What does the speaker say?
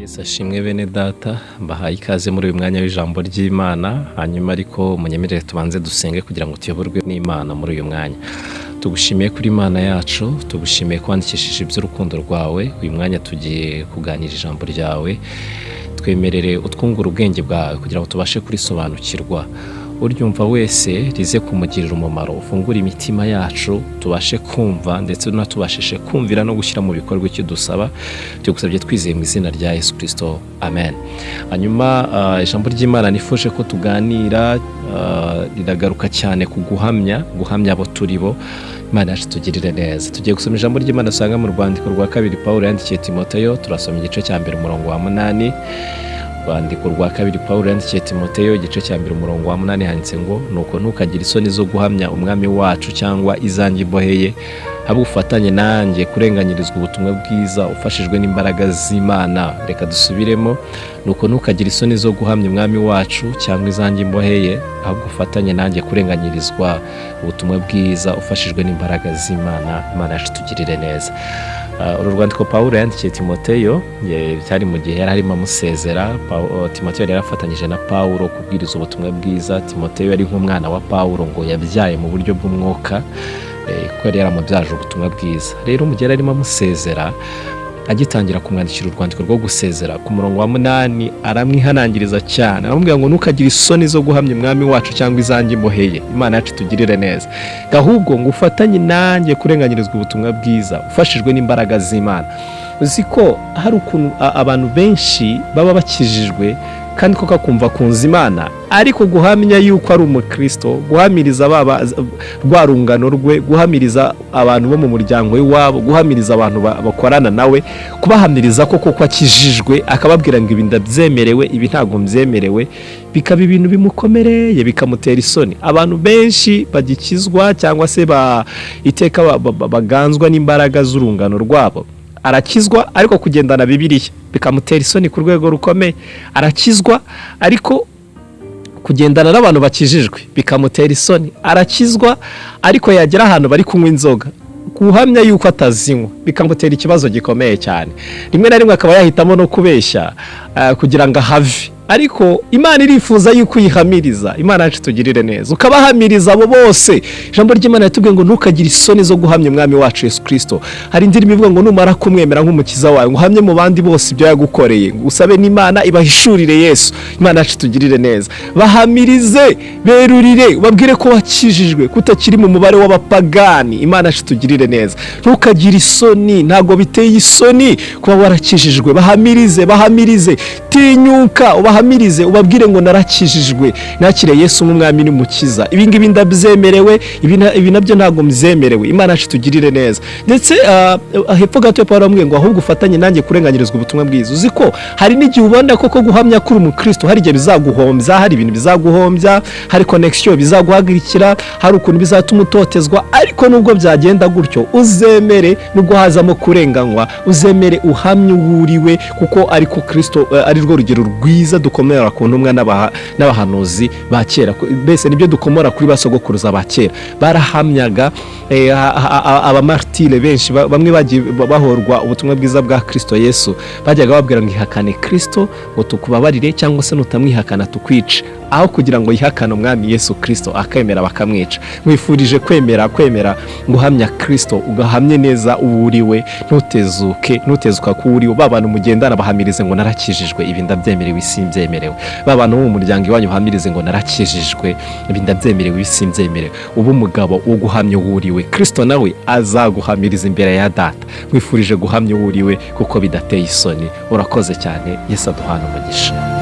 Yesu ashimwe bene data, mbahaye ikaze muri uyu mwanya w'ijambo ry'Imana. Hanyuma ariko munyemerere tubanze dusenge kugira ngo tuyoborwe n'Imana muri uyu mwanya. Tugushimiye kuri Imana yacu, tugushimiye kwandikishije iby'urukundo rwawe. Uyu mwanya tugiye kuganira ijambo ryawe, twemerere utwungura ubwenge bwawe kugira ngo tubashe kurisobanukirwa. Uryumva wese rize kumugirira umumaro, ufungura imitima yacu tubashe kumva ndetse tunatubashishe kumvira no gushyira mu bikorwa icyo dusaba. Tugusabye twizeye mu izina rya Yesu Kristo, amen. Hanyuma ijambo ry'Imana nifuje ko tuganira riragaruka cyane ku guhamya abo turi bo. Imana yacu tugirire neza. Tugiye gusoma ijambo ry'Imana usanga mu rwandiko rwa 2 Pawulo yandikiye Timoteyo. Turasoma igice cya 1 umurongo wa 8. Rwandiko rwa 2 Pawulo yandikiye Timoteyo igice cya 1 umurongo wa 8 handitse ngo nuko ntukagire isoni zo guhamya umwami wacu cyangwa izanjye imboheye, haba ufatanye nanjye kurenganyirizwa ubutumwa bwiza ufashijwe n'imbaraga z'Imana. Reka dusubiremo, nuko ntukagire isoni zo guhamya umwami wacu cyangwa izanjye imboheye, haba ufatanye nanjye kurenganyirizwa ubutumwa bwiza ufashijwe n'imbaraga z'Imana. Imana yacu tugirire neza. Uru rwandiko Pawulo yandikiye Timoteyo cyari mu gihe yari arimo amusezera. Timoteyo yari yarafatanyije na Pawulo kubwiriza ubutumwa bwiza. Timoteyo yari nk'umwana wa Pawulo ngo yabyaye mu buryo bw'umwuka, kuko yari yaramubyaje ubutumwa bwiza. Rero mu gihe arimo amusezera, agitangira kumwandikira urwandiko rwo gusezera, ku murongo wa 8 aramwihanangiriza cyane, aramubwira ngo ntukagire isoni zo guhamya umwami wacu cyangwa izanjye imboheye. Imana yacu tugirire neza. Ahubwo ngo ufatanye nanjye kurenganyirizwa ubutumwa bwiza ufashijwe n'imbaraga z'Imana. Uzi ko hari ukuntu abantu benshi baba bakijijwe kandi ko kakumva kunza Imana, ariko guhamya yuko ari umukristo, guhamiriza rwa rungano rwe, guhamiriza abantu bo mu muryango w'iwabo, guhamiriza abantu bakorana nawe, kubahamiriza koko akijijwe, akababwira ngo ibi ndabyemerewe, ibi ntabwo mbyemerewe, bikaba ibintu bimukomereye, bikamutera isoni. Abantu benshi bagikizwa cyangwa se iteka baganzwa n'imbaraga z'urungano rwabo. Arakizwa ariko kugendana Bibiliya bikamutera isoni ku rwego rukomeye. Arakizwa ariko kugendana n'abantu bakijijwe bikamutera isoni. Arakizwa ariko yagera ahantu bari kunywa inzoga, guhamya yuko atazinywa bikamutera ikibazo gikomeye cyane. Rimwe na rimwe akaba yahitamo no kubeshya kugira ngo ahave. Ariko Imana irifuza yuko uyihamiriza. Imana yacu tugirire neza, ukabahamiriza abo bose. Ijambo ry'Imana yatubwiye ngo ntukagire isoni zo guhamya umwami wacu Yesu Kristo. Hari indirimbo ivuga ngo numara kumwemera nk'umukiza wawe, ngo uhamye mu bandi bose ibyo yagukoreye, ngo usabe n'Imana ibahishurire Yesu. Imana yacu tugirire neza. Bahamirize, berurire, ubabwire ko wakijijwe, kutakiri mu mubare w'abapagani. Imana yacu tugirire neza. Ntukagire isoni, ntago biteye isoni kuba warakijijwe. Bahamirize, tinyuka, ubahamirize, ubabwire ngo narakijijwe, nakire Yesu nk'umwami n'umukiza. Ibi ngibi ndabyemerewe, ibi nabyo ntabwo mzemerewe. Imana yacu tugirire neza. Ndetse hepfo gato Pawulo aramubwiye ngo ahubwo ufatanye nanjye kurenganyirizwa ubutumwa bwiza. Uzi ko hari n'igihe ubona koko guhamya kuri umukristo hari igihe bizaguhombya, hari ibintu bizaguhombya, hari connection bizaguhagirikira, hari ukuntu bizatuma utotezwa, ariko nubwo byagenda gutyo uzemere, nubwo hazamo kurenganywa, uzemere uhamye uwuriwe, kuko ariko Kristo ari rwo rugero rwiza dukomera ku ntumwa n'abahanuzi ba kera. Mbese nibyo dukomora kuri basogokuruza ba kera. Barahamyaga, abamartire benshi bamwe bagiye bahorwa ubutumwa bwiza bwa Kristo Yesu, bajyaga babwira ngo ihakane Kristo ngo tukubabarire, cyangwa se nutamwihakana tukwice, aho kugira ngo yihakane umwami Yesu Kristo akemera bakamwica. Mwifurije kwemera guhamya Kristo, ugahamye neza uwuriwe, ntutezuka ku uriwe. Babantu mugendana bahamirize ngo narakijijwe, ibi ndabyemerewe, isi mbyemerewe. Babantu mu muryango iwanyu bahamirize ngo narakijijwe, ibi ndabyemerewe, isi mbyemerewe. Ubu umugabo wo guhamya uwuriwe, Kristo nawe azaguhamiriza imbere ya Data. Mwifurije guhamya uwuriwe kuko bidateye isoni. Urakoze cyane. Yesu aduhana umugisha.